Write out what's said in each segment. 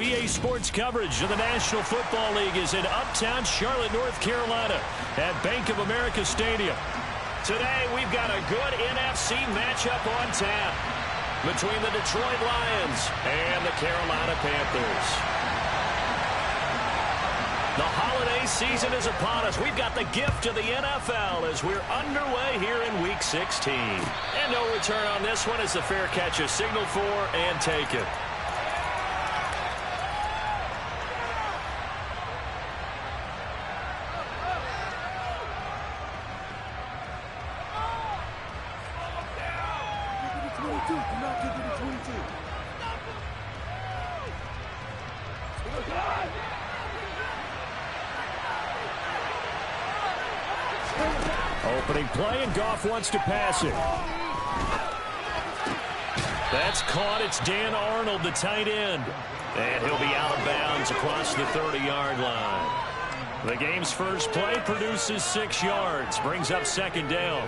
EA Sports coverage of the National Football League is in uptown Charlotte, North Carolina at Bank of America Stadium. Today, we've got a good NFC matchup on tap between the Detroit Lions and the Carolina Panthers. The holiday season is upon us. We've got the gift of the NFL as we're underway here in Week 16. And no return on this one as the fair catch is signaled for and taken. Opening play, and Goff wants to pass it. That's caught. It's Dan Arnold, the tight end. And he'll be out of bounds across the 30-yard line. The game's first play produces 6 yards, brings up second down.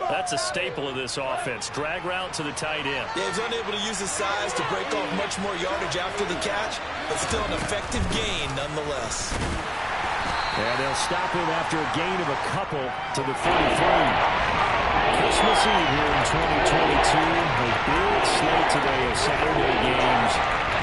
That's a staple of this offense. Drag route to the tight end. Yeah, he's unable to use his size to break off much more yardage after the catch, but still an effective gain nonetheless. And they'll stop him after a gain of a couple to the 33. Christmas Eve here in 2022. A big slate today of Saturday games.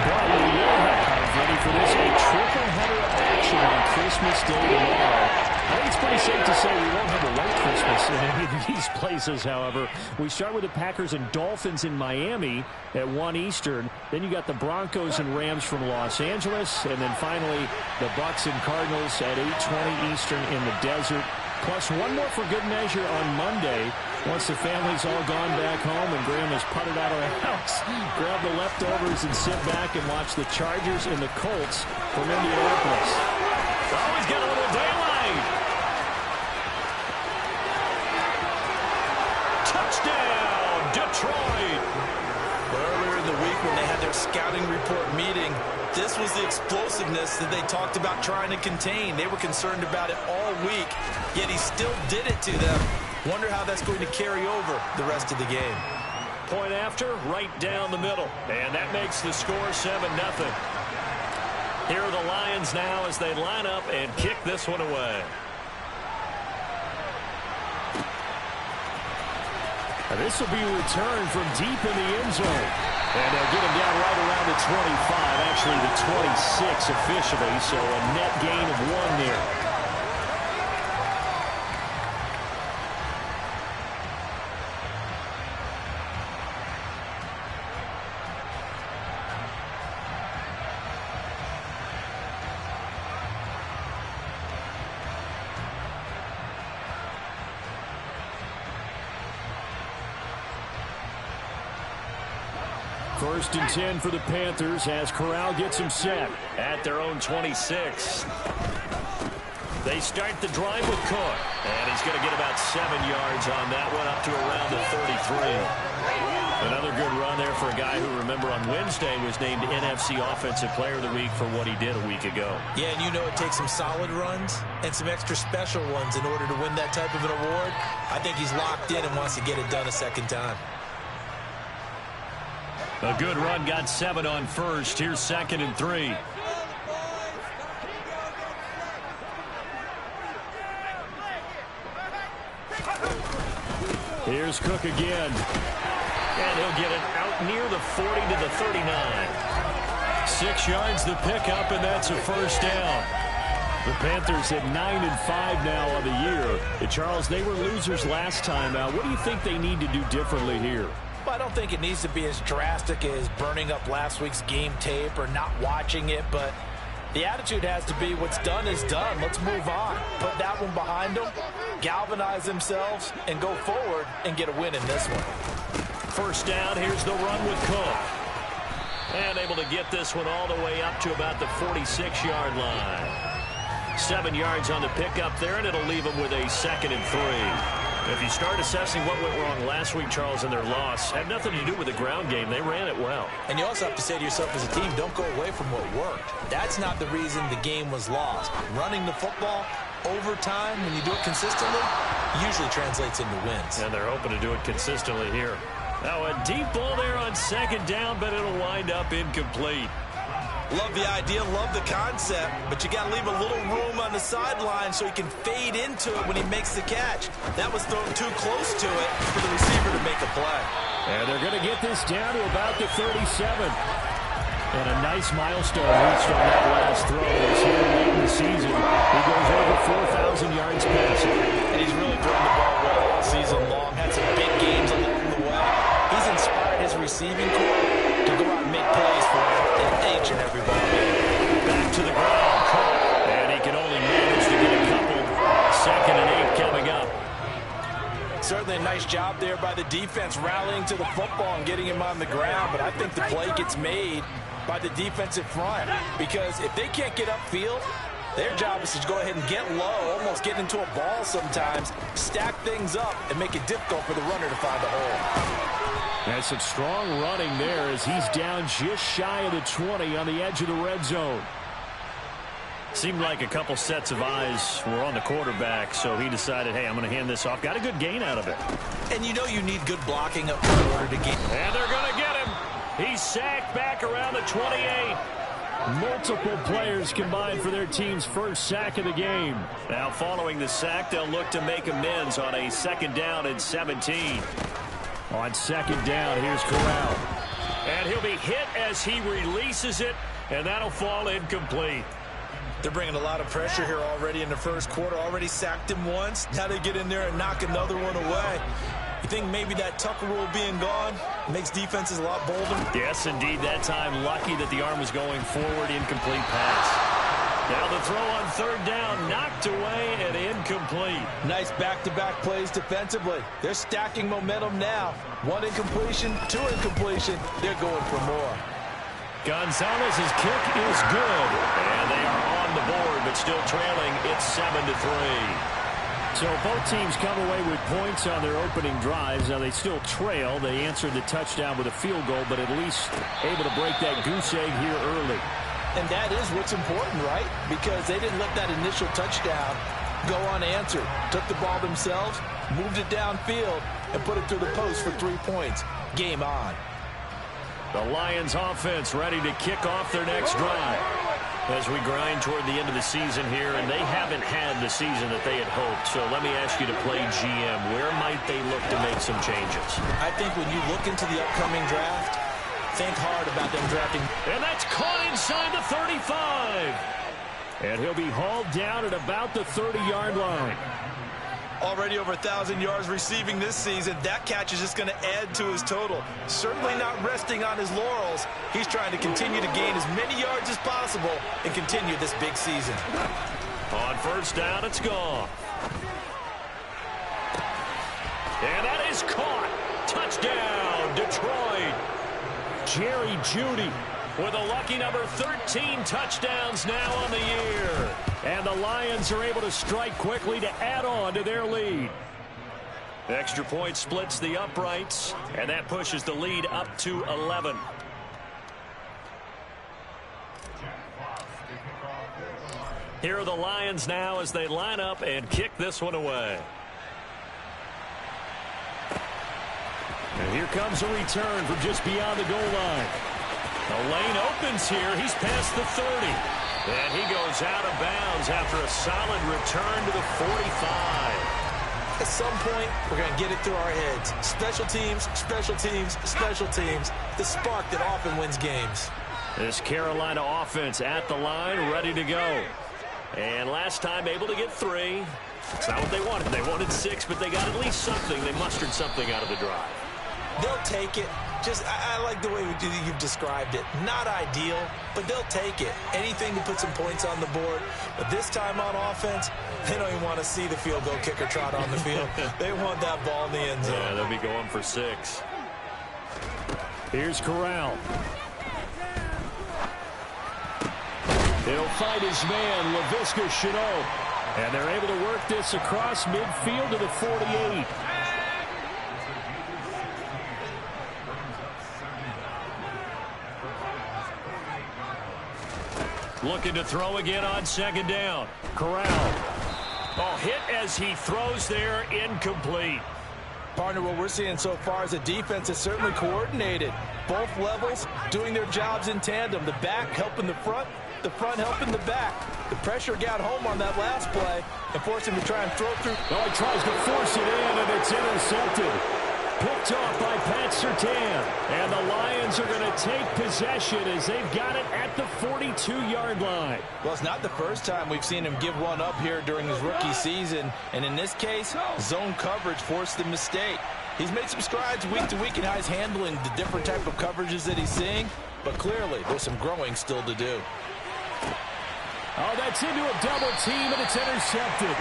But we will have, ready for this, a triple header of action on Christmas Day tomorrow. I think it's pretty safe to say we won't have a white Christmas in any of these places, however. We start with the Packers and Dolphins in Miami at 1 Eastern. Then you got the Broncos and Rams from Los Angeles. And then finally, the Bucs and Cardinals at 8:20 Eastern in the desert. Plus one more for good measure on Monday. Once the family's all gone back home and Grandma's putted out of the house, grab the leftovers and sit back and watch the Chargers and the Colts from Indianapolis. Oh, he's got a little daylight. Touchdown, Detroit. Earlier in the week when they had their scouting report meeting, this was the explosiveness that they talked about trying to contain. They were concerned about it all week, yet he still did it to them. Wonder how that's going to carry over the rest of the game. Point after, right down the middle. And that makes the score 7-0. Here are the Lions now as they line up and kick this one away. And this will be returned from deep in the end zone. And they'll get him down right around the 25, actually the 26 officially, so a net gain of 1 there. First and 10 for the Panthers as Corral gets him set at their own 26. They start the drive with Cook, and he's going to get about 7 yards on that one up to around the 33. Another good run there for a guy who, remember, on Wednesday was named NFC Offensive Player of the Week for what he did a week ago. Yeah, and you know it takes some solid runs and some extra special ones in order to win that type of an award. I think he's locked in and wants to get it done a second time. A good run, got 7 on first. Here's 2nd and 3. Here's Cook again. And he'll get it out near the 40 to the 39. 6 yards the pickup, and that's a first down. The Panthers at 9-5 now on the year. And Charles, they were losers last time out. What do you think they need to do differently here? I don't think it needs to be as drastic as burning up last week's game tape or not watching it, but the attitude has to be what's done is done. Let's move on. Put that one behind them, galvanize themselves, and go forward and get a win in this one. First down, here's the run with Cook. And able to get this one all the way up to about the 46-yard line. 7 yards on the pickup there, and it'll leave them with a 2nd and 3. If you start assessing what went wrong last week, Charles, in their loss, had nothing to do with the ground game. They ran it well. And you also have to say to yourself as a team, don't go away from what worked. That's not the reason the game was lost. Running the football over time, when you do it consistently, usually translates into wins. And they're hoping to do it consistently here. Now a deep ball there on 2nd down, but it'll wind up incomplete. Love the idea, love the concept, but you got to leave a little room on the sideline so he can fade into it when he makes the catch. That was thrown too close to it for the receiver to make a play. And they're going to get this down to about the 37. And a nice milestone reached on that last throw. As here late in the season, he goes over 4,000 yards passing. And he's really thrown the ball well all season long. Had some big games along the way. He's inspired his receiving corps to go out and make plays for him in each and every ball game. Back to the ground, caught. And he can only manage to get a couple. 2nd and 8 coming up. Certainly a nice job there by the defense rallying to the football and getting him on the ground. But I think the play gets made by the defensive front, because if they can't get upfield, their job is to go ahead and get low, almost get into a ball sometimes, stack things up, and make it difficult for the runner to find a hole. That's some strong running there as he's down just shy of the 20 on the edge of the red zone. Seemed like a couple sets of eyes were on the quarterback, so he decided, hey, I'm going to hand this off. Got a good gain out of it. And you know you need good blocking up in order to get. And they're going to get him. He's sacked back around the 28. Multiple players combined for their team's first sack of the game. Now following the sack, they'll look to make amends on a 2nd down and 17. On 2nd down, here's Corral. And he'll be hit as he releases it, and that'll fall incomplete. They're bringing a lot of pressure here already in the first quarter. Already sacked him once. Now they get in there and knock another one away. You think maybe that Tucker rule being gone makes defenses a lot bolder? Yes, indeed. That time, lucky that the arm was going forward. Incomplete pass. Now the throw on 3rd down, knocked away and incomplete. Nice back-to-back plays defensively. They're stacking momentum now. 1 incompletion, 2 incompletion. They're going for more. Gonzalez's kick is good. And they are on the board, but still trailing. It's 7-3. So both teams come away with points on their opening drives. Now they still trail. They answered the touchdown with a field goal, but at least able to break that goose egg here early. And that is what's important, right? Because they didn't let that initial touchdown go unanswered. Took the ball themselves, moved it downfield, and put it through the post for 3 points. Game on. The Lions offense ready to kick off their next drive. As we grind toward the end of the season here, and they haven't had the season that they had hoped. So let me ask you to play GM. Where might they look to make some changes? I think when you look into the upcoming draft, think hard about them drafting. And that's caught inside the 35. And he'll be hauled down at about the 30-yard line. Already over 1,000 yards receiving this season. That catch is just going to add to his total. Certainly not resting on his laurels. He's trying to continue to gain as many yards as possible and continue this big season. On 1st down, it's gone. And that is caught. Touchdown, Detroit. Jerry Jeudy with a lucky number 13 touchdowns now on the year. And the Lions are able to strike quickly to add on to their lead. Extra point splits the uprights, and that pushes the lead up to 11. Here are the Lions now as they line up and kick this one away. And here comes a return from just beyond the goal line. The lane opens here. He's past the 30. And he goes out of bounds after a solid return to the 45. At some point, we're going to get it through our heads. Special teams, special teams, special teams. The spark that often wins games. This Carolina offense at the line, ready to go. And last time able to get 3. It's not what they wanted. They wanted 6, but they got at least something. They mustered something out of the drive. They'll take it. I like the way you've described it. Not ideal, but they'll take it. Anything to put some points on the board. But this time on offense, they don't even want to see the field goal kicker trot on the field. They want that ball in the end zone. Yeah, they'll be going for 6. Here's Corral. He'll fight his man, Laviska Shenault. And they're able to work this across midfield to the 48. Looking to throw again on 2nd down. Corral. Oh, hit as he throws there, incomplete. Partner, what we're seeing so far is a defense that's certainly coordinated. Both levels doing their jobs in tandem. The back helping the front helping the back. The pressure got home on that last play and forced him to try and throw through. Oh, he tries to force it in, and it's intercepted. Picked off by Pat Surtain. And the Lions are going to take possession as they've got it at the 42-yard line. Well, it's not the first time we've seen him give one up here during his rookie season. And in this case, zone coverage forced the mistake. He's made some strides week to week in how he's handling the different type of coverages that he's seeing. But clearly, there's some growing still to do. Oh, that's into a double team, and it's intercepted.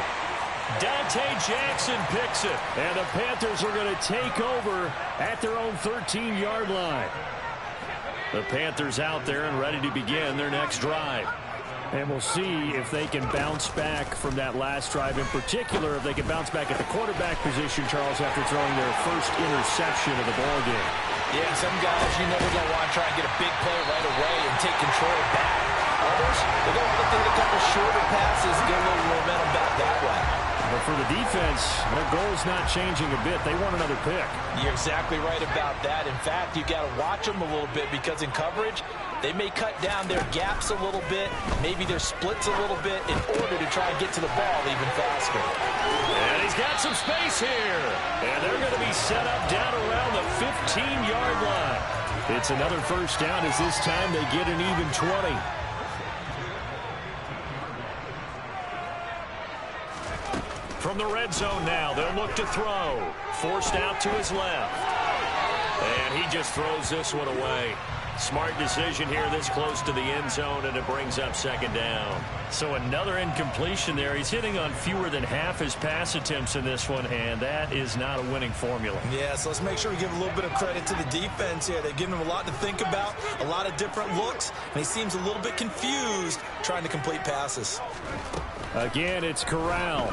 Dante Jackson picks it. And the Panthers are going to take over at their own 13-yard line. The Panthers out there and ready to begin their next drive. And we'll see if they can bounce back from that last drive. In particular, if they can bounce back at the quarterback position, Charles, after throwing their first interception of the ballgame. Yeah, some guys, you never going to want to try and get a big play right away and take control back. Others, they're going to look to hit a couple shorter passes and get a little momentum back that way. But for the defense, their goal's not changing a bit. They want another pick. You're exactly right about that. In fact, you've got to watch them a little bit because in coverage, they may cut down their gaps a little bit, maybe their splits a little bit in order to try and get to the ball even faster. And he's got some space here. And they're going to be set up down around the 15-yard line. It's another first down as this time they get an even 20. From the red zone now, they'll look to throw. Forced out to his left. And he just throws this one away. Smart decision here this close to the end zone, and it brings up second down. So another incompletion there. He's hitting on fewer than half his pass attempts in this one, and that is not a winning formula. Yeah, so let's make sure we give a little bit of credit to the defense here. They've given him a lot to think about, a lot of different looks, and he seems a little bit confused trying to complete passes. Again, it's Corral.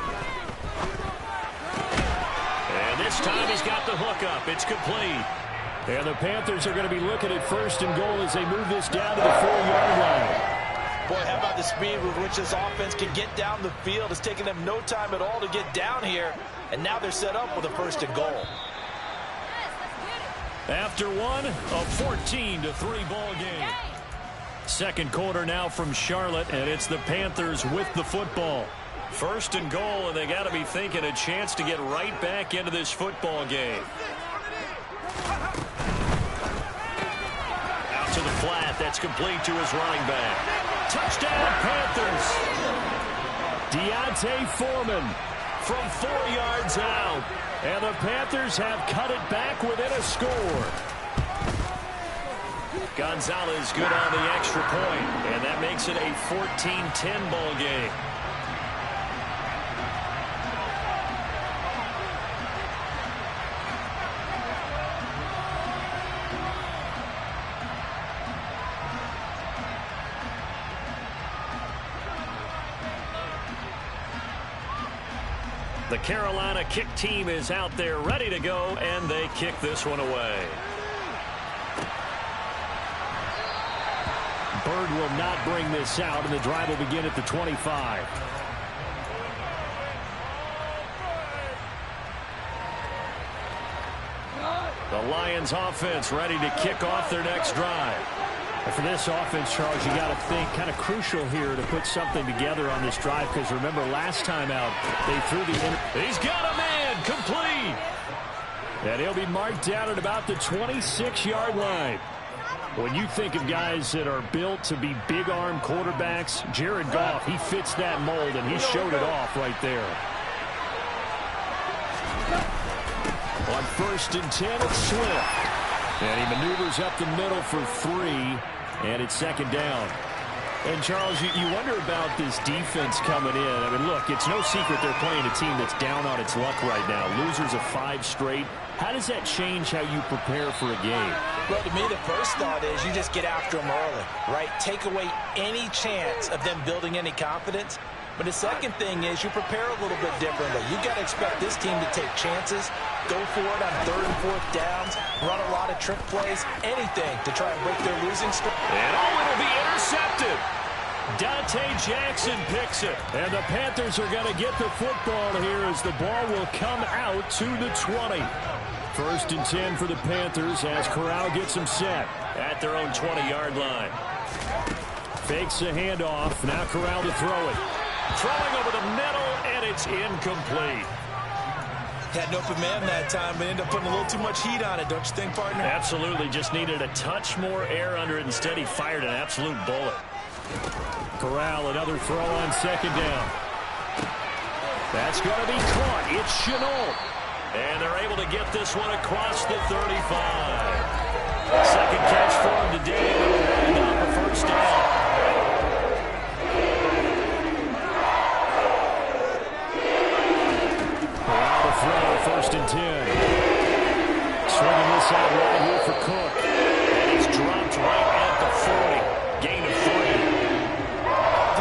And this time he's got the hook up. It's complete. And the Panthers are going to be looking at first and goal as they move this down to the 4-yard line. Boy, how about the speed with which this offense can get down the field? It's taken them no time at all to get down here, and now they're set up with a first and goal. After one, a 14-3 ball game. Second quarter now from Charlotte, and it's the Panthers with the football. First and goal, and they got to be thinking a chance to get right back into this football game. Out to the flat. That's complete to his running back. Touchdown, Panthers. Deontay Foreman from 4 yards out. And the Panthers have cut it back within a score. Gonzalez good on the extra point, and that makes it a 14-10 ball game. The Carolina kick team is out there ready to go, and they kick this one away. Bird will not bring this out, and the drive will begin at the 25. The Lions offense ready to kick off their next drive. And for this offense, Charles, you got to think kind of crucial here to put something together on this drive, because remember last time out they threw the he's got a man complete, and he'll be marked down at about the 26-yard line. When you think of guys that are built to be big arm quarterbacks, Jared Goff, he fits that mold, and he showed it off right there. On 1st and 10, it's Swift. And he maneuvers up the middle for 3, and it's second down. And, Charles, you wonder about this defense coming in. I mean, look, it's no secret they're playing a team that's down on its luck right now. Losers of 5 straight. How does that change how you prepare for a game? Well, to me, the first thought is you just get after them early, right? Take away any chance of them building any confidence. But the second thing is you prepare a little bit differently. You've got to expect this team to take chances, go for it on 3rd and 4th downs, run a lot of trick plays, anything to try and break their losing streak. And it'll be intercepted. Dante Jackson picks it. And the Panthers are going to get the football here as the ball will come out to the 20. First and 10 for the Panthers as Corral gets them set at their own 20-yard line. Fakes the handoff. Now Corral to throw it. Throwing over the middle, and it's incomplete. Had an open man that time, but ended up putting a little too much heat on it, don't you think, partner? Absolutely. Just needed a touch more air under it. Instead, he fired an absolute bullet. Corral, another throw on second down. That's going to be caught. It's Chenault. And they're able to get this one across the 35. Second catch for him today. And up a first down. First and 10. Swinging this out right here for Cook. And he's dropped right at the 40. Gain of 3.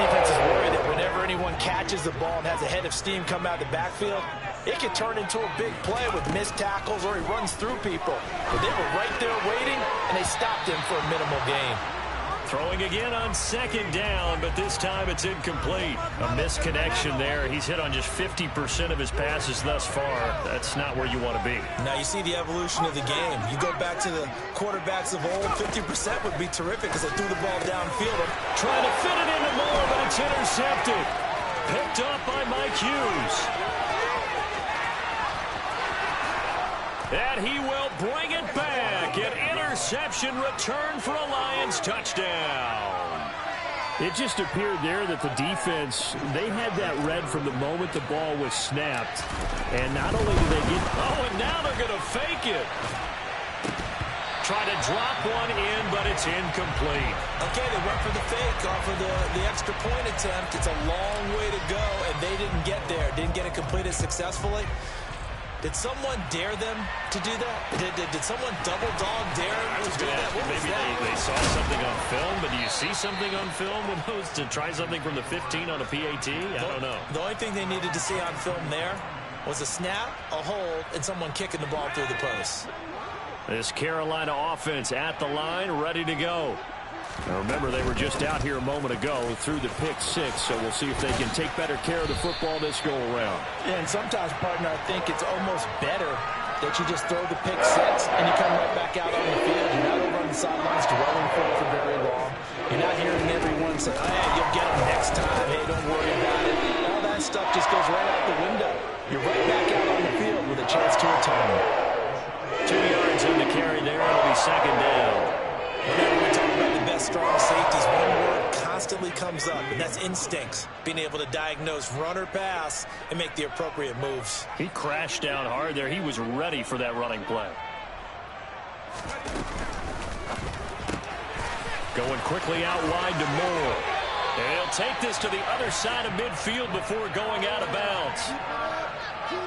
Defense is worried that whenever anyone catches the ball and has a head of steam come out of the backfield, it can turn into a big play with missed tackles or he runs through people. But they were right there waiting, and they stopped him for a minimal gain. Throwing again on second down, but this time it's incomplete. A misconnection there. He's hit on just 50% of his passes thus far. That's not where you want to be. Now you see the evolution of the game. You go back to the quarterbacks of old, 50% would be terrific because they threw the ball downfield. Trying to fit it into Moore, but it's intercepted. Picked up by Mike Hughes. And he will bring it back. An interception return for a Lions touchdown. It just appeared there that the defense, they had that read from the moment the ball was snapped. And not only did they get... Oh, and now they're going to fake it. Try to drop one in, but it's incomplete. Okay, they went for the fake off of the extra point attempt. It's a long way to go, and they didn't get there. Didn't get it completed successfully. Did someone dare them to do that? Did someone double dog dare them to do that? What was maybe that? they saw something on film, but do you see something on film when those to try something from the 15 on a PAT? I don't know. The only thing they needed to see on film there was a snap, a hold, and someone kicking the ball through the post. This Carolina offense at the line, ready to go. Now remember, they were just out here a moment ago through the pick six, so we'll see if they can take better care of the football this go around. Yeah, and sometimes, partner, I think it's almost better that you just throw the pick six and you come right back out on the field. You're not over on the sidelines dwelling for very long. You're not hearing everyone say, hey, you'll get them next time. Hey, don't worry about it. All that stuff just goes right out the window. You're right back out on the field with a chance to atone. 2 yards in the carry there. It'll be second down. Whenever we talk about the best strong safeties, one word constantly comes up, and that's instincts. Being able to diagnose run or pass and make the appropriate moves. He crashed down hard there. He was ready for that running play. Going quickly out wide to Moore. And he'll take this to the other side of midfield before going out of bounds.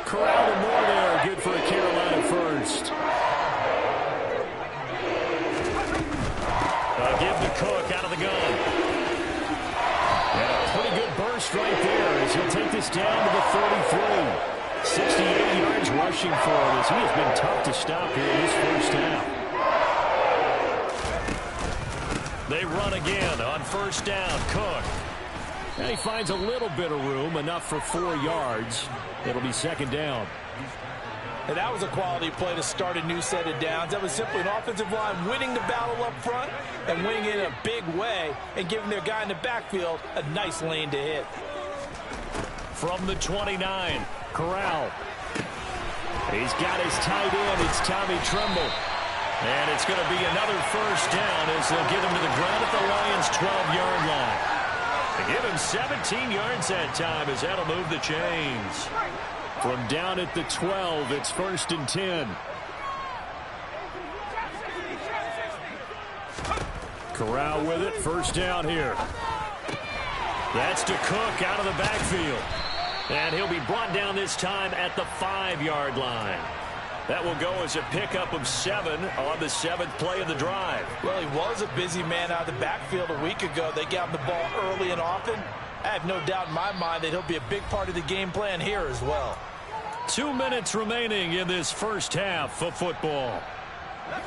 Corral to Moore there. Good for a Carolina first. Give to Cook out of the gun. And a pretty good burst right there as he'll take this down to the 33. 68 yards rushing for him as he has been tough to stop here in this first half. They run again on first down. Cook. And he finds a little bit of room, enough for 4 yards. It'll be second down. And that was a quality play to start a new set of downs. That was simply an offensive line winning the battle up front and winning it in a big way and giving their guy in the backfield a nice lane to hit. From the 29, Corral. He's got his tight end. It's Tommy Tremble. And it's going to be another first down as they'll get him to the ground at the Lions' 12-yard line. They give him 17 yards that time as that'll move the chains. From down at the 12, it's first and 10. Corral with it, first down here. That's to Cook out of the backfield. And he'll be brought down this time at the 5-yard line. That will go as a pickup of 7 on the 7th play of the drive. Well, he was a busy man out of the backfield a week ago. They got him the ball early and often. I have no doubt in my mind that he'll be a big part of the game plan here as well. 2 minutes remaining in this first half of football.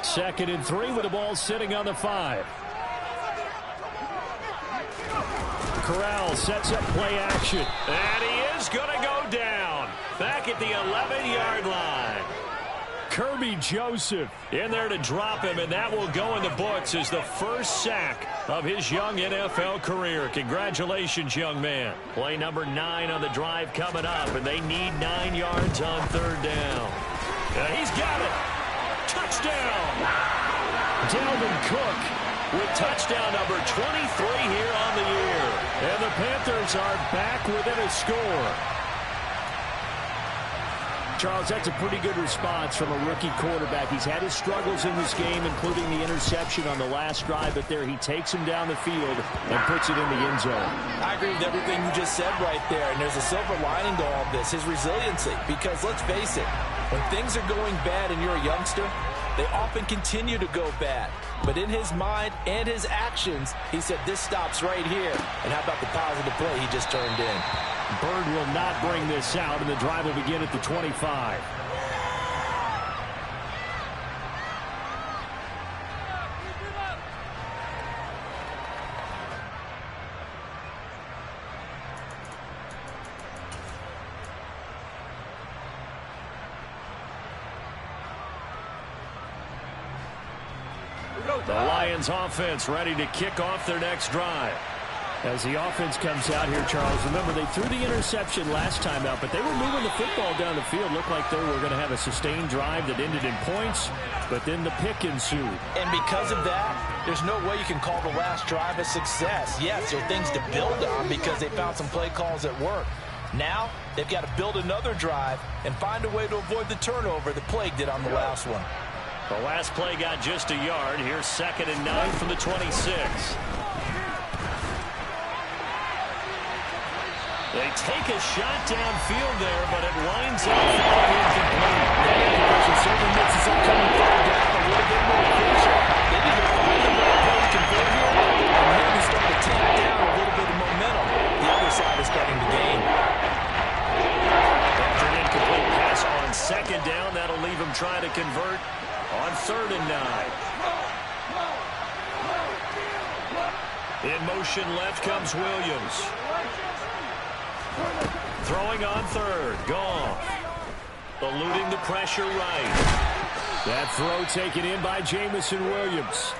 Second and 3 with the ball sitting on the 5. Corral sets up play action. And he is going to go down. Back at the 11-yard line. Kirby Joseph in there to drop him, and that will go in the books as the first sack of his young NFL career. Congratulations, young man. Play number 9 on the drive coming up, and they need 9 yards on 3rd down. He's got it. Touchdown. Dalvin Cook with touchdown number 23 here on the year. And the Panthers are back within a score. Charles, that's a pretty good response from a rookie quarterback. He's had his struggles in this game, including the interception on the last drive, but there he takes him down the field and puts it in the end zone. I agree with everything you just said right there, and there's a silver lining to all this, his resiliency. Because let's face it, when things are going bad and you're a youngster, they often continue to go bad. But in his mind and his actions, he said, this stops right here. And how about the positive play he just turned in? Bird will not bring this out, and the drive will begin at the 25. The Lions offense ready to kick off their next drive. As the offense comes out here, Charles, remember they threw the interception last time out, but they were moving the football down the field. Looked like they were going to have a sustained drive that ended in points, but then the pick ensued. And because of that, there's no way you can call the last drive a success. Yes, there are things to build on because they found some play calls that work. Now, they've got to build another drive and find a way to avoid the turnover that plagued it on the last one. The last play got just a yard. Here's 2nd and 9 from the 26. They take a shot downfield there, but it winds up falling incomplete. That incomplete certainly makes this upcoming 3rd down a little bit more crucial. They need to find the right play to convert here, and maybe start to tamp down a little bit of momentum. The other side is starting to gain. After an incomplete pass on 2nd down, that'll leave him trying to convert on 3rd and 9. In motion left comes Williams. Throwing on 3rd. Goff. Eluding the pressure right. That throw taken in by Jamison Williams.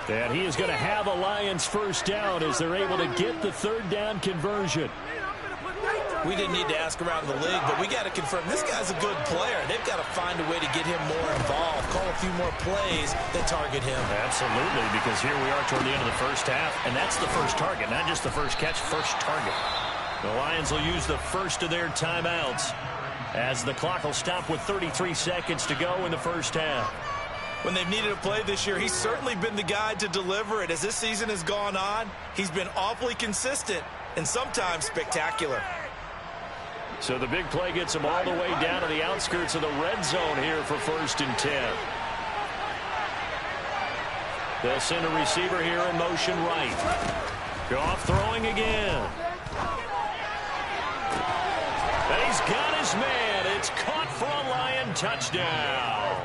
And he is going to have a Lions first down as they're able to get the 3rd down conversion. We didn't need to ask around the league, but we got to confirm this guy's a good player. They've got to find a way to get him more involved, call a few more plays that target him. Absolutely, because here we are toward the end of the first half, and that's the first target, not just the first catch, first target. The Lions will use the first of their timeouts as the clock will stop with 33 seconds to go in the first half. When they've needed a play this year, he's certainly been the guy to deliver it. As this season has gone on, he's been awfully consistent and sometimes spectacular. So the big play gets him all the way down to the outskirts of the red zone here for 1st and 10. They'll send a receiver here in motion right. Goff throwing again. And he's got his man. It's caught for a Lion touchdown.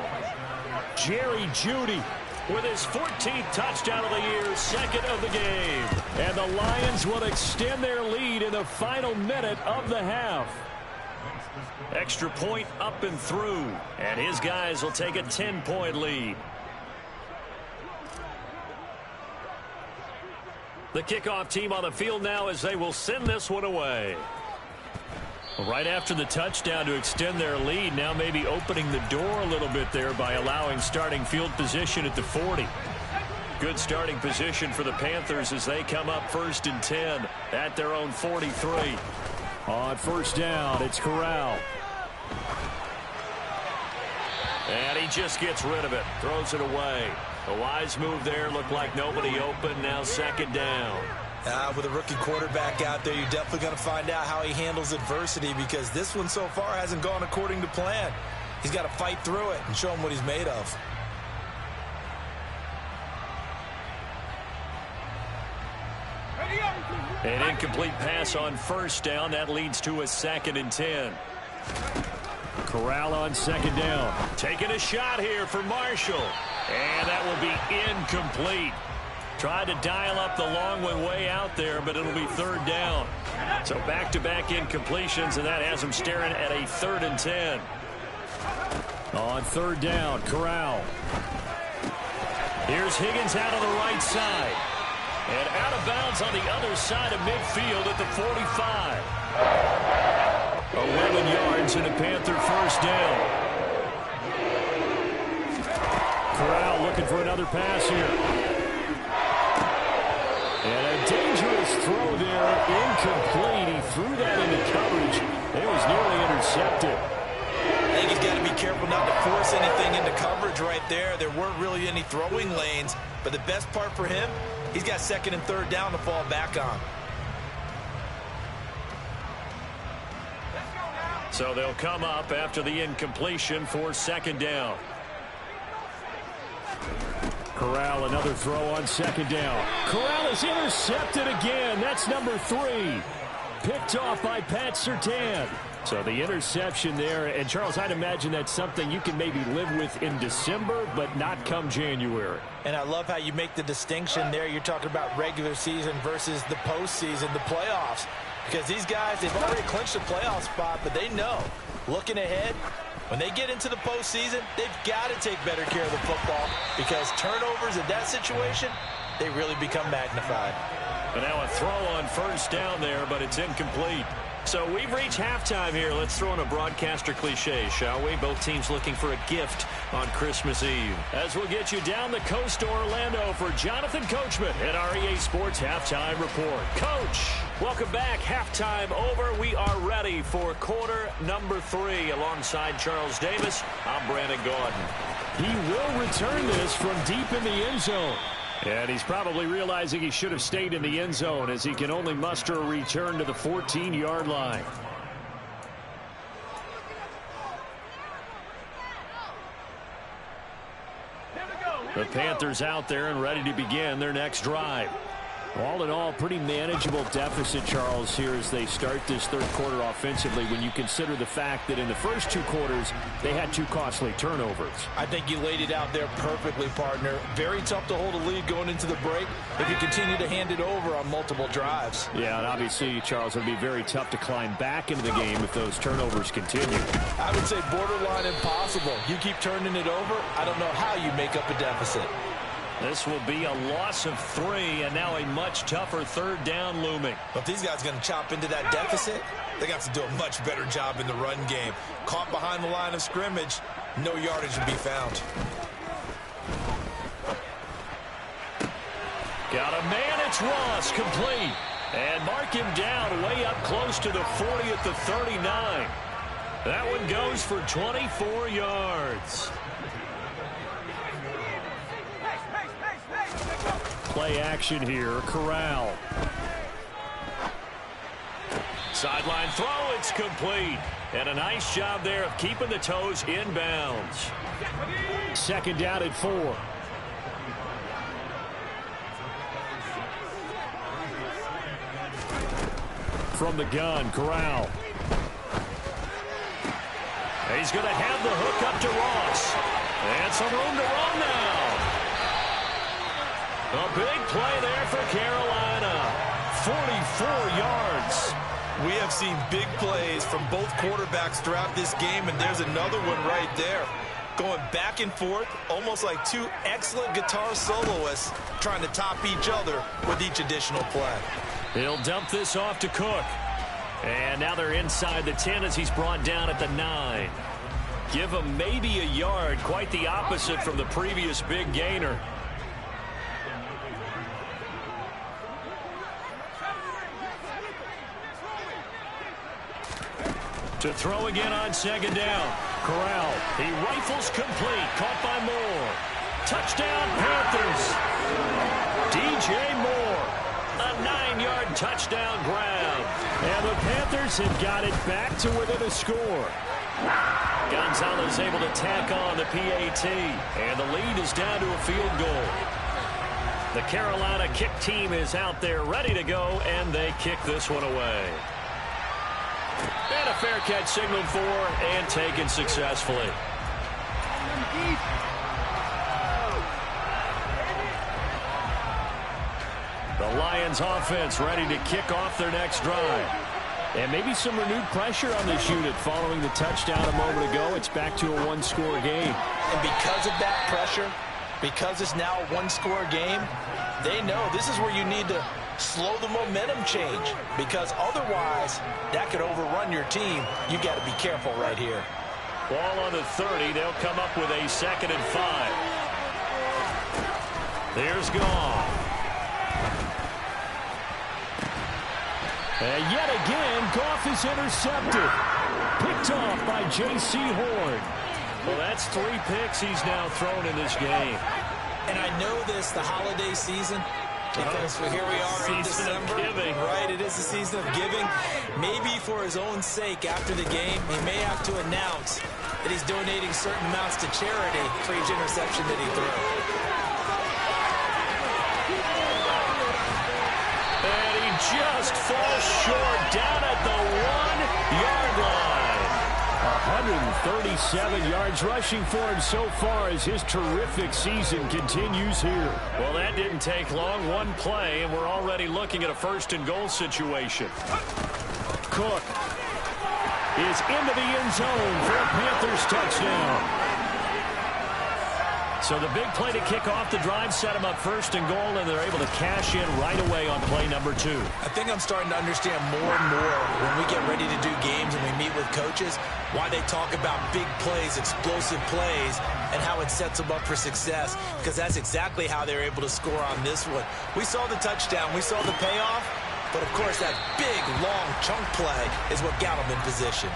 Jerry Jeudy with his 14th touchdown of the year, 2nd of the game. And the Lions will extend their lead in the final minute of the half. Extra point up and through. And his guys will take a 10-point lead. The kickoff team on the field now as they will send this one away. Right after the touchdown to extend their lead, now maybe opening the door a little bit there by allowing starting field position at the 40. Good starting position for the Panthers as they come up 1st and 10 at their own 43. On 1st down, it's Corral. And he just gets rid of it, throws it away. A wise move there, looked like nobody open, now 2nd down. With a rookie quarterback out there, you're definitely going to find out how he handles adversity because this one so far hasn't gone according to plan. He's got to fight through it and show him what he's made of. An incomplete pass on 1st down. That leads to a 2nd and 10. Corral on 2nd down. Taking a shot here for Marshall. And that will be incomplete. Tried to dial up the long way out there, but it'll be third down. So back-to-back incompletions, and that has them staring at a 3rd and 10. On third down, Corral. Here's Higgins out on the right side. And out of bounds on the other side of midfield at the 45. 11 yards and a Panther first down. Corral looking for another pass here. And a dangerous throw there, incomplete. He threw that into coverage. It was nearly intercepted. I think he's got to be careful not to force anything into coverage right there. There weren't really any throwing lanes, but the best part for him, he's got 2nd and 3rd down to fall back on. So they'll come up after the incompletion for 2nd down. Corral, another throw on 2nd down. Corral is intercepted again. That's number 3. Picked off by Pat Surtain. So the interception there. And, Charles, I'd imagine that's something you can maybe live with in December, but not come January. And I love how you make the distinction there. You're talking about regular season versus the postseason, the playoffs. Because these guys, they've already clinched a playoff spot, but they know, looking ahead, when they get into the postseason, they've got to take better care of the football because turnovers in that situation, they really become magnified. But now a throw on first down there, but it's incomplete. So we've reached halftime here. Let's throw in a broadcaster cliche, shall we? Both teams looking for a gift on Christmas Eve. As we'll get you down the coast to Orlando for Jonathan Coachman at our EA Sports Halftime Report. Coach, welcome back. Halftime over. We are ready for quarter number 3 alongside Charles Davis. I'm Brandon Gaudin. He will return this from deep in the end zone. And he's probably realizing he should have stayed in the end zone as he can only muster a return to the 14-yard line. The Panthers out there and ready to begin their next drive. All in all, pretty manageable deficit, Charles, here as they start this third quarter offensively when you consider the fact that in the first 2 quarters, they had 2 costly turnovers. I think you laid it out there perfectly, partner. Very tough to hold a lead going into the break if you continue to hand it over on multiple drives. Yeah, and obviously, Charles, it would be very tough to climb back into the game if those turnovers continue. I would say borderline impossible. You keep turning it over, I don't know how you make up a deficit. This will be a loss of 3, and now a much tougher third down looming. But if these guys are going to chop into that deficit, they got to do a much better job in the run game. Caught behind the line of scrimmage, no yardage to be found. Got a man, it's Ross, complete. And mark him down way up close to the 40 at the 39. That one goes for 24 yards. Play action here, Corral. Sideline throw, it's complete. And a nice job there of keeping the toes inbounds. 2nd down at 4. From the gun, Corral. He's going to have the hook up to Ross. And some room to run now. A big play there for Carolina. 44 yards. We have seen big plays from both quarterbacks throughout this game, and there's another one right there. Going back and forth, almost like 2 excellent guitar soloists trying to top each other with each additional play. He'll dump this off to Cook. And now they're inside the 10 as he's brought down at the 9. Give him maybe a yard, quite the opposite from the previous big gainer. To throw again on 2nd down. Corral, he rifles complete, caught by Moore. Touchdown, Panthers. DJ Moore, a 9-yard touchdown grab. And the Panthers have got it back to within a score. Gonzalez able to tack on the PAT, and the lead is down to a field goal. The Carolina kick team is out there ready to go, and they kick this one away. And a fair catch signaled for and taken successfully. Lions offense ready to kick off their next drive. And maybe some renewed pressure on this unit following the touchdown a moment ago. It's back to a one-score game. And because of that pressure, because it's now a one-score game, they know this is where you need to slow the momentum change, because otherwise that could overrun your team. You got to be careful right here. Ball on the 30. They'll come up with a 2nd and 5. There's Goff. And yet again, Goff is intercepted. Picked off by J.C. Horn. Well, that's 3 picks he's now thrown in this game. And I know this, the holiday season, because here we are in December. Right, it is the season of giving. Maybe for his own sake, after the game, he may have to announce that he's donating certain amounts to charity for each interception that he threw. And he just falls short down at the 1-yard line. 137 yards rushing for him so far as his terrific season continues here. Well, that didn't take long. 1 play, and we're already looking at a 1st and goal situation. Cook is into the end zone for a Panthers touchdown. So the big play to kick off the drive set them up 1st and goal, and they're able to cash in right away on play number 2. I think I'm starting to understand more and more when we get ready to do games and we meet with coaches, why they talk about big plays, explosive plays, and how it sets them up for success, because that's exactly how they're able to score on this one. We saw the touchdown, we saw the payoff, but of course that big, long chunk play is what got them in position.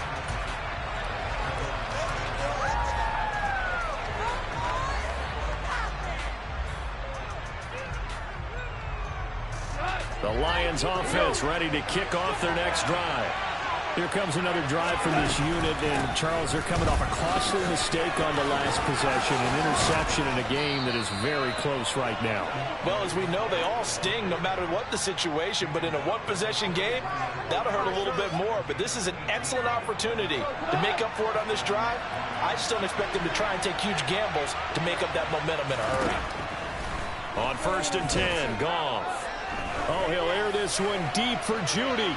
The Lions offense ready to kick off their next drive. Here comes another drive from this unit, and Charles, they're coming off a costly mistake on the last possession, an interception in a game that is very close right now. Well, as we know, they all sting no matter what the situation, but in a one-possession game, that'll hurt a little bit more. But this is an excellent opportunity to make up for it on this drive. I just don't expect them to try and take huge gambles to make up that momentum in a hurry. On 1st and 10, Goff. Oh, he'll air this one deep for Judy.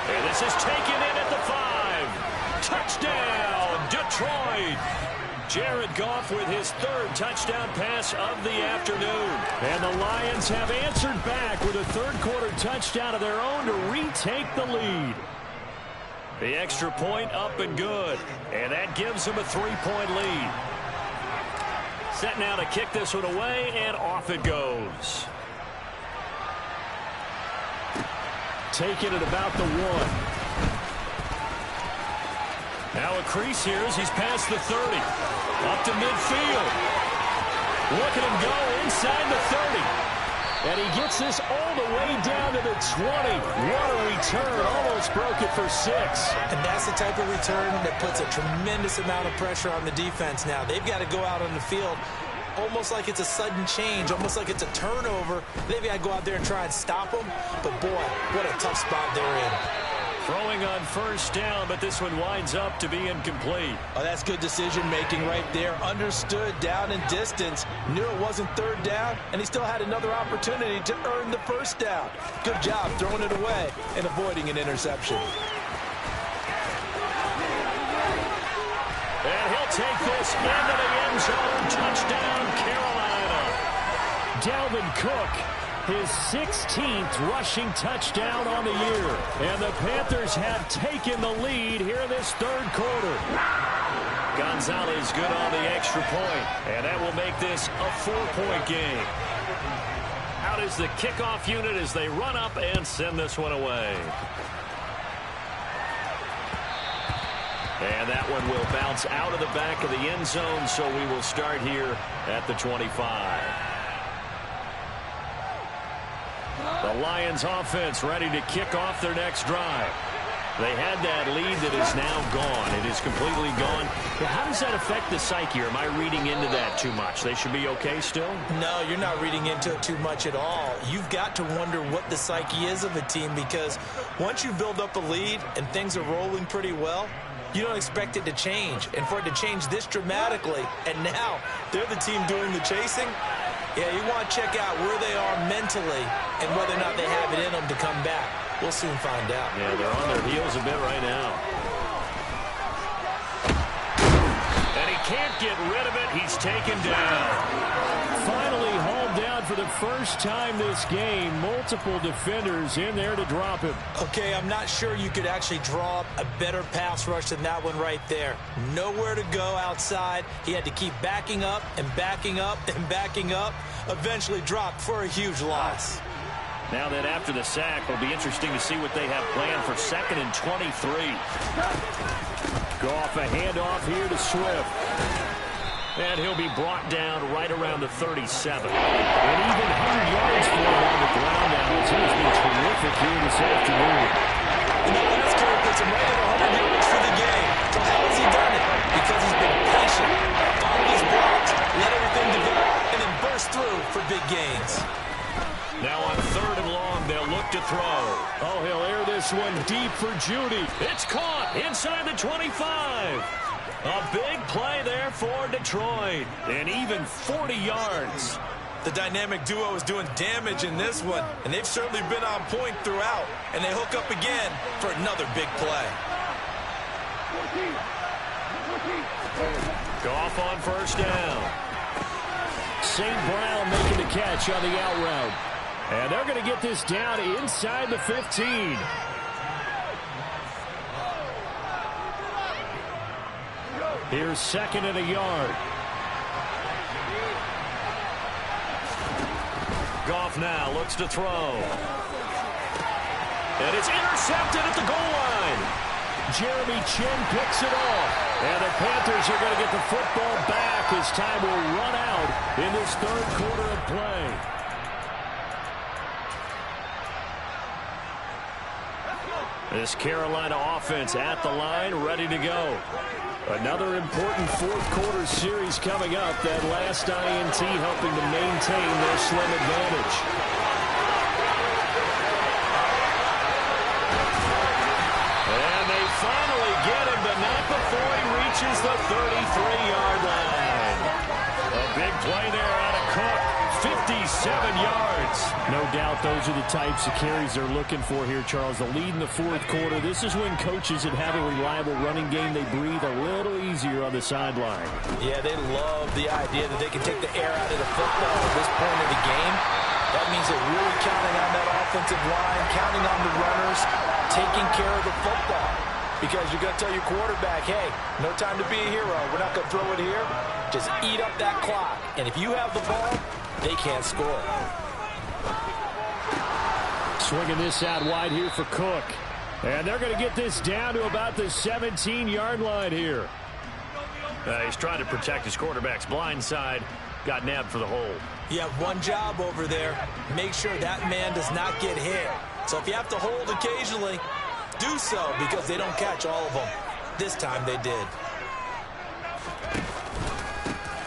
And this is taken in at the 5. Touchdown, Detroit. Jared Goff with his 3rd touchdown pass of the afternoon. And the Lions have answered back with a 3rd quarter touchdown of their own to retake the lead. The extra point up and good. And that gives them a 3-point lead. Set now to kick this one away, and off it goes. Taken at about the 1. Now a crease here as he's past the 30. Up to midfield. Look at him go inside the 30. And he gets this all the way down to the 20. What a return. Almost broke it for 6. And that's the type of return that puts a tremendous amount of pressure on the defense now. They've got to go out on the field almost like it's a sudden change, almost like it's a turnover. They've got to go out there and try and stop them. But, boy, what a tough spot they're in. Throwing on 1st down, but this one winds up to be incomplete. Oh, that's good decision-making right there. Understood down and distance. Knew it wasn't 3rd down, and he still had another opportunity to earn the 1st down. Good job throwing it away and avoiding an interception. And he'll take this into the end zone. Touchdown, Carolina. Dalvin Cook, his 16th rushing touchdown on the year. And the Panthers have taken the lead here this 3rd quarter. Gonzalez good on the extra point. And that will make this a 4-point game. Out is the kickoff unit as they run up and send this one away. And that one will bounce out of the back of the end zone, so we will start here at the 25. The Lions offense ready to kick off their next drive. They had that lead that is now gone. It is completely gone. How does that affect the psyche? Or am I reading into that too much? They should be okay still? No, you're not reading into it too much at all. You've got to wonder what the psyche is of a team, because once you build up a lead and things are rolling pretty well, you don't expect it to change. And for it to change this dramatically, and now they're the team doing the chasing, Yeah, you want to check out where they are mentally and whether or not they have it in them to come back. We'll soon find out. Yeah, they're on their heels a bit right now. And he can't get rid of it. He's taken down. Finally hauled down for the first time this game. Multiple defenders in there to drop him. Okay, I'm not sure you could actually draw up a better pass rush than that one right there. Nowhere to go outside. He had to keep backing up and backing up and backing up. Eventually dropped for a huge loss. Now that after the sack, it'll be interesting to see what they have planned for 2nd and 23. Goff a handoff here to Swift. And he'll be brought down right around the 37. And even 100 yards for him on the ground now as he has been terrific here this afternoon. And that last carry puts him right at 100 yards for the game. So how has he done it? Because he's been patient, followed his blocks, let everything develop, and then burst through for big gains. Now on 3rd and long, they'll look to throw. Oh, he'll air this one deep for Judy. It's caught inside the 25. A big play there for Detroit. And even 40 yards. The dynamic duo is doing damage in this one, and they've certainly been on point throughout. And they hook up again for another big play. Goff on 1st down. St. Brown making the catch on the out route. And they're going to get this down inside the 15. Here's 2nd and a yard. Goff now looks to throw. And it's intercepted at the goal line. Jeremy Chin picks it off. And the Panthers are going to get the football back as time will run out in this 3rd quarter of play. This Carolina offense at the line, ready to go. Another important 4th quarter series coming up. That last INT helping to maintain their slim advantage. And they finally get him, but not before he reaches the 33-yard line. A big play there out of Cook. 57 yards. No doubt those are the types of carries they're looking for here, Charles. The lead in the 4th quarter. This is when coaches that have a reliable running game, they breathe a little easier on the sideline. Yeah, they love the idea that they can take the air out of the football at this point of the game. That means they're really counting on that offensive line, counting on the runners, taking care of the football. Because you're going to tell your quarterback, hey, no time to be a hero. We're not going to throw it here. Just eat up that clock. And if you have the ball, they can't score. Swinging this out wide here for Cook. And they're going to get this down to about the 17-yard line here. He's trying to protect his quarterback's blind side. Got nabbed for the hold. You have one job over there. Make sure that man does not get hit. So if you have to hold occasionally, do so because they don't catch all of them. This time they did.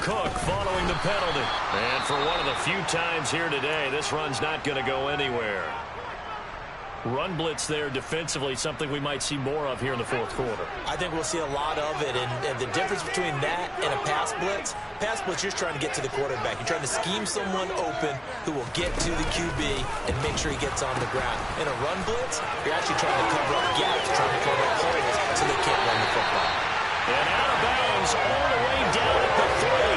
Cook following the penalty. And for one of the few times here today, this run's not going to go anywhere. Run blitz there defensively, something we might see more of here in the 4th quarter. I think we'll see a lot of it, and the difference between that and a pass blitz, you're trying to get to the quarterback. You're trying to scheme someone open who will get to the QB and make sure he gets on the ground. In a run blitz, you're actually trying to cover up gaps, trying to cover up holes so they can't run the football. And out of bounds all the way down at the 3.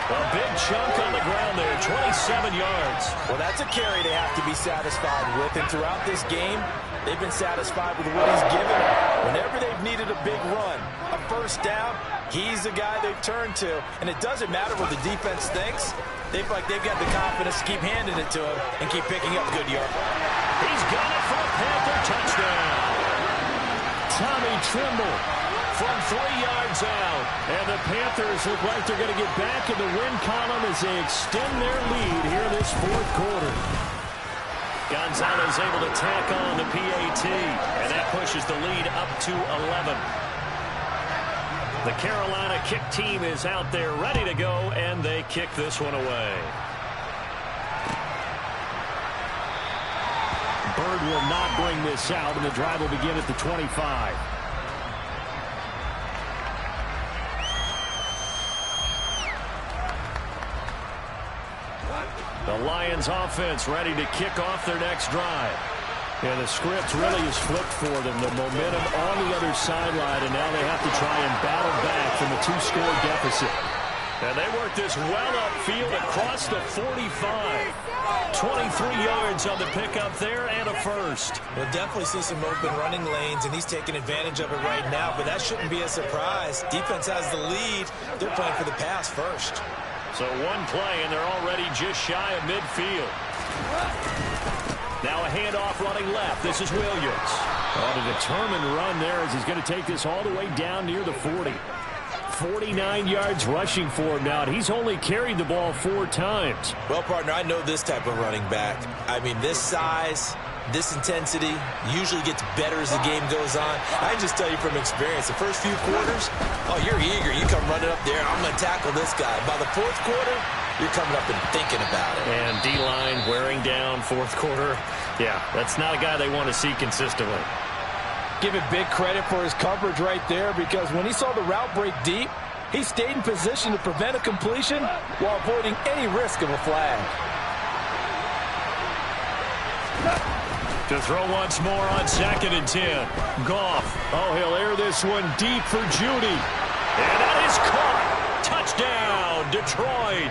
A big chunk on the ground there, 27 yards. Well, that's a carry they have to be satisfied with. And throughout this game, they've been satisfied with what he's given them. Whenever they've needed a big run, a 1st down, he's the guy they've turned to. And it doesn't matter what the defense thinks. They feel like they've got the confidence to keep handing it to him and keep picking up good yards. He's got it for a Panther touchdown. Tommy Tremble from 3 yards out. And the Panthers look like they're going to get back in the win column as they extend their lead here in this 4th quarter. Gonzalez able to tack on the PAT, and that pushes the lead up to 11. The Carolina kick team is out there ready to go, and they kick this one away. Bird will not bring this out, and the drive will begin at the 25. The Lions offense ready to kick off their next drive. Yeah, the script really is flipped for them. The momentum on the other sideline, and now they have to try and battle back from a 2-score deficit. And they work this well upfield across the 45. 23 yards on the pickup there and a first. We'll definitely see some open running lanes, and he's taking advantage of it right now, but that shouldn't be a surprise. Defense has the lead. They're playing for the pass first. So one play, and they're already just shy of midfield. Now a handoff running left. This is Williams. Oh, a determined run there as he's going to take this all the way down near the 40. 49 yards rushing for him now, and he's only carried the ball 4 times. Well, partner, I know this type of running back. I mean, this size, this intensity usually gets better as the game goes on. I can just tell you from experience, the first few quarters, oh, you're eager. You come running up there, I'm going to tackle this guy. By the 4th quarter, you're coming up and thinking about it. And D-line wearing down 4th quarter. Yeah, that's not a guy they want to see consistently. Give it big credit for his coverage right there, because when he saw the route break deep, he stayed in position to prevent a completion while avoiding any risk of a flag. To throw once more on 2nd and 10. Goff. Oh, he'll air this one deep for Judy. And that is caught. Touchdown, Detroit.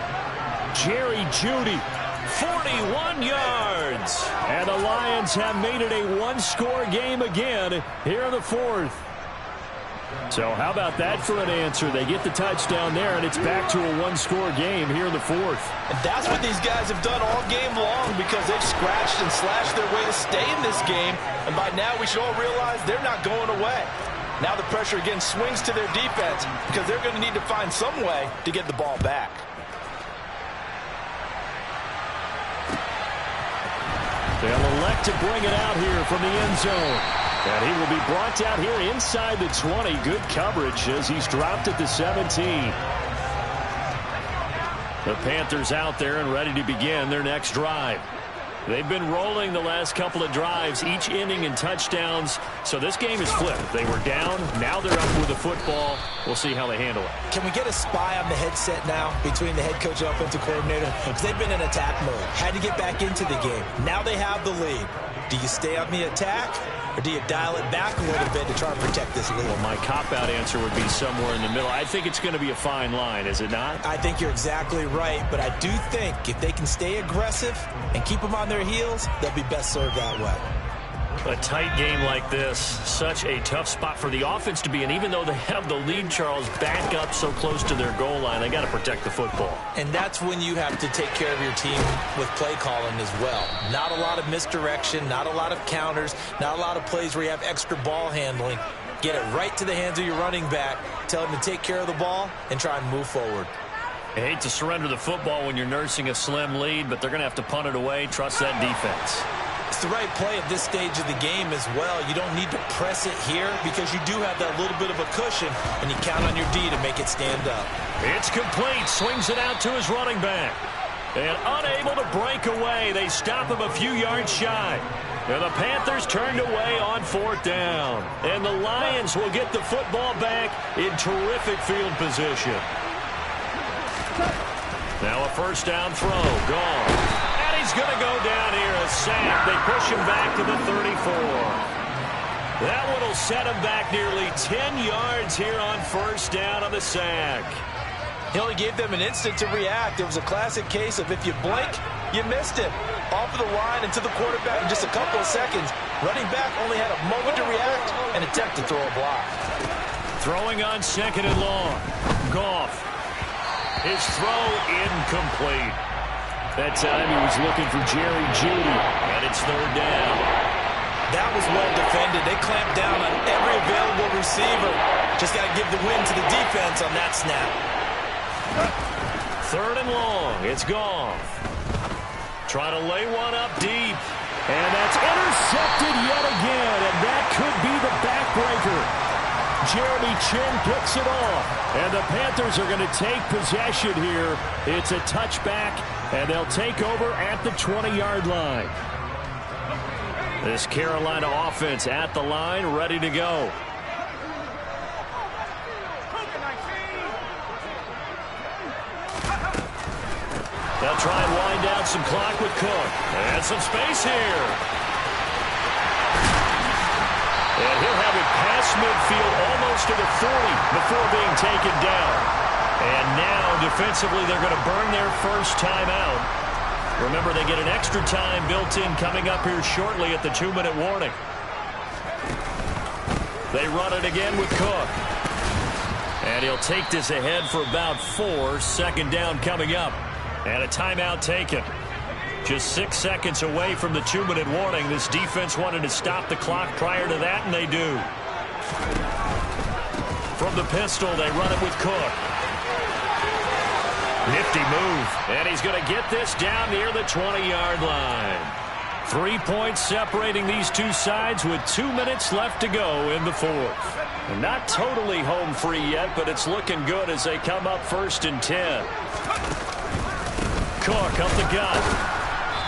Jerry Judy. 41 yards. And the Lions have made it a 1-score game again here in the 4th. So how about that for an answer? They get the touchdown there, and it's back to a 1-score game here in the 4th. And that's what these guys have done all game long, because they've scratched and slashed their way to stay in this game. And by now we should all realize they're not going away. Now the pressure again swings to their defense, because they're going to need to find some way to get the ball back. They'll elect to bring it out here from the end zone. And he will be brought down here inside the 20. Good coverage as he's dropped at the 17. The Panthers out there and ready to begin their next drive. They've been rolling the last couple of drives, each ending in touchdowns. So this game is flipped. They were down. Now they're up with the football. We'll see how they handle it. Can we get a spy on the headset now between the head coach and offensive coordinator? Because they've been in attack mode. Had to get back into the game. Now they have the lead. Do you stay on the attack, or do you dial it back a little bit to try and protect this lead? Well, my cop-out answer would be somewhere in the middle. I think it's going to be a fine line, is it not? I think you're exactly right, but I do think if they can stay aggressive and keep them on their heels, they'll be best served that way. A tight game like this, such a tough spot for the offense to be in. Even though they have the lead, Charles, back up so close to their goal line, they got to protect the football. And that's when you have to take care of your team with play calling as well. Not a lot of misdirection, not a lot of counters, not a lot of plays where you have extra ball handling. Get it right to the hands of your running back, tell him to take care of the ball, and try and move forward. I hate to surrender the football when you're nursing a slim lead, but they're going to have to punt it away. Trust that defense. It's the right play at this stage of the game as well. You don't need to press it here because you do have that little bit of a cushion, and you count on your D to make it stand up. It's complete. Swings it out to his running back. And unable to break away. They stop him a few yards shy. And the Panthers turned away on 4th down. And the Lions will get the football back in terrific field position. Now a first down throw. Gone. He's going to go down here, a sack. They push him back to the 34. That one will set him back nearly 10 yards here on 1st down on the sack. He only gave them an instant to react. It was a classic case of if you blink, you missed it. Off of the line and to the quarterback in just a couple of seconds. Running back only had a moment to react and attempt to throw a block. Throwing on 2nd and long. Goff. His throw incomplete. That time he was looking for Jerry Judy. And it's 3rd down. That was well defended. They clamped down on every available receiver. Just got to give the win to the defense on that snap. 3rd and long. It's Goff. Trying to lay one up deep. And that's intercepted yet again. And that could be the backbreaker. Jeremy Chin picks it off. And the Panthers are going to take possession here. It's a touchback, and they'll take over at the 20-yard line. This Carolina offense at the line, ready to go. They'll try and wind down on some clock with Cook. And some space here. And he'll have it past midfield almost to the 40 before being taken down. And now, defensively, they're going to burn their first timeout. Remember, they get an extra time built in coming up here shortly at the 2-minute warning. They run it again with Cook. And he'll take this ahead for about 4. Second down coming up. And a timeout taken. Just 6 seconds away from the 2-minute warning. This defense wanted to stop the clock prior to that, and they do. From the pistol, they run it with Cook. Nifty move. And he's going to get this down near the 20-yard line. 3 points separating these two sides with 2 minutes left to go in the fourth. And not totally home free yet, but it's looking good as they come up 1st and 10. Cook up the gut.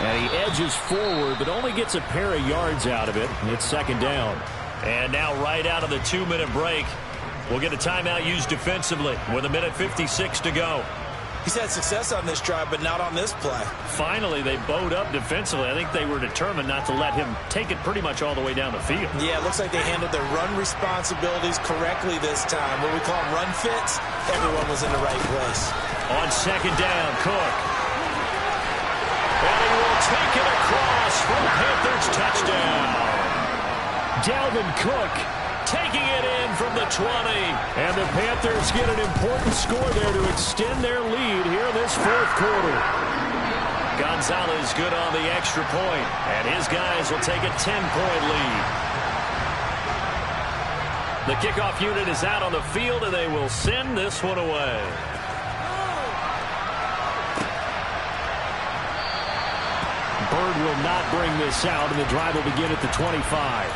And he edges forward, but only gets a pair of yards out of it. It's second down. And now right out of the 2-minute break, we'll get a timeout used defensively with 1:56 to go. He's had success on this drive, but not on this play. Finally, they bowed up defensively. I think they were determined not to let him take it pretty much all the way down the field. Yeah, it looks like they handled their run responsibilities correctly this time. What we call them run fits, everyone was in the right place. On second down, Cook. And he will take it across for the Panthers touchdown. Dalvin Cook taking it in from the 20. And the Panthers get an important score there to extend their lead here this fourth quarter. Gonzalez good on the extra point, and his guys will take a 10-point lead. The kickoff unit is out on the field, and they will send this one away. Bird will not bring this out, and the drive will begin at the 25.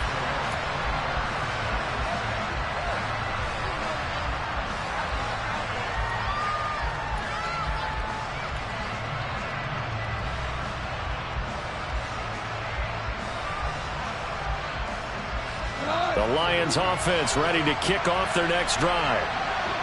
The Lions offense ready to kick off their next drive.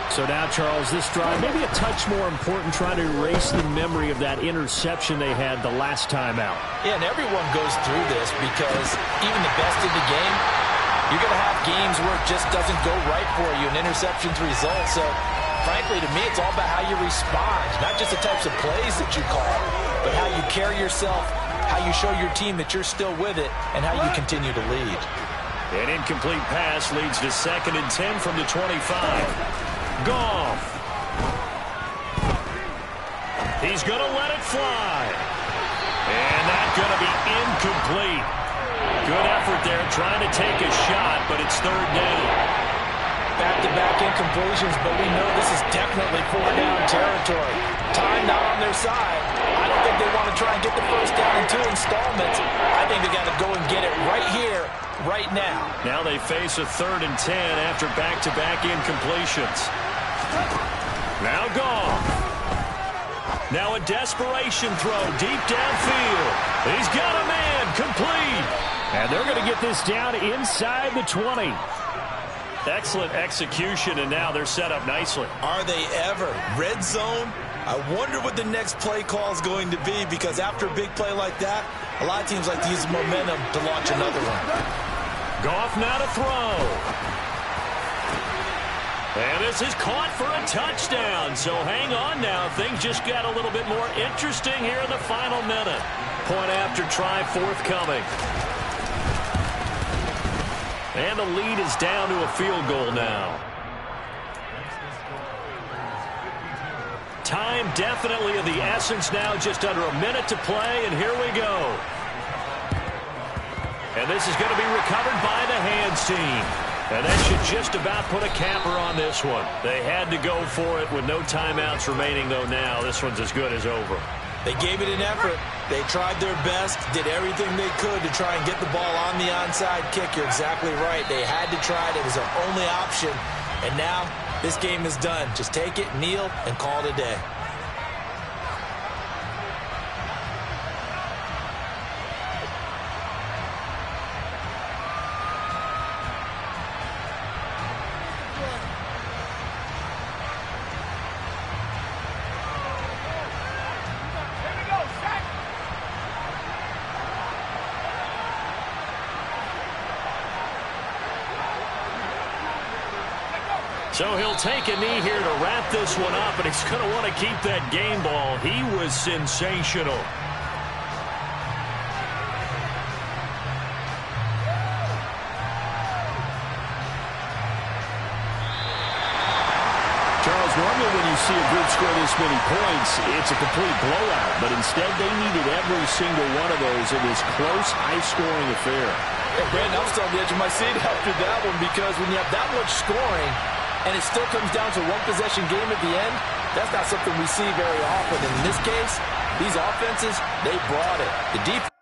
So now, Charles, this drive maybe a touch more important, trying to erase the memory of that interception they had the last time out. Yeah, and everyone goes through this because even the best in the game, you're going to have games where it just doesn't go right for you, and interceptions result. So, frankly, to me, it's all about how you respond, not just the types of plays that you call, but how you carry yourself, how you show your team that you're still with it, and how you continue to lead. An incomplete pass leads to 2nd and 10 from the 25. Goff. He's going to let it fly. And that's going to be incomplete. Good effort there trying to take a shot, but it's 3rd down. Back-to-back incompletions, but we know this is definitely 4th-down territory. Time not on their side. I don't think they want to try and get the first down in 2 installments. I think they got to go and get it right here, right now. Now they face a 3rd and 10 after back-to-back incompletions. Now Goff. Now a desperation throw deep downfield. He's got a man, complete. And they're going to get this down inside the 20. Excellent execution, and now they're set up nicely. Are they ever? Red zone? I wonder what the next play call is going to be, because after a big play like that, a lot of teams like to use the momentum to launch another one. Goff now to throw. And this is caught for a touchdown. So hang on now. Things just got a little bit more interesting here in the final minute. Point after try forthcoming. And the lead is down to a field goal now. Time definitely of the essence now, just under a minute to play, and here we go. And this is going to be recovered by the hands team. And that should just about put a capper on this one. They had to go for it with no timeouts remaining, though now this one's as good as over. They gave it an effort. They tried their best, did everything they could to try and get the ball on the onside kick. You're exactly right. They had to try it. It was their only option. And now this game is done. Just take it, kneel, and call it a day. So he'll take a knee here to wrap this one up, and he's going to want to keep that game ball. He was sensational. Charles, normally when you see a group score this many points, it's a complete blowout. But instead, they needed every single one of those. It was close, high-scoring affair. Hey, Brandon, I'm still on the edge of my seat after that one because when you have that much scoring and it still comes down to one-possession game at the end, that's not something we see very often. And in this case, these offenses, they brought it. The defense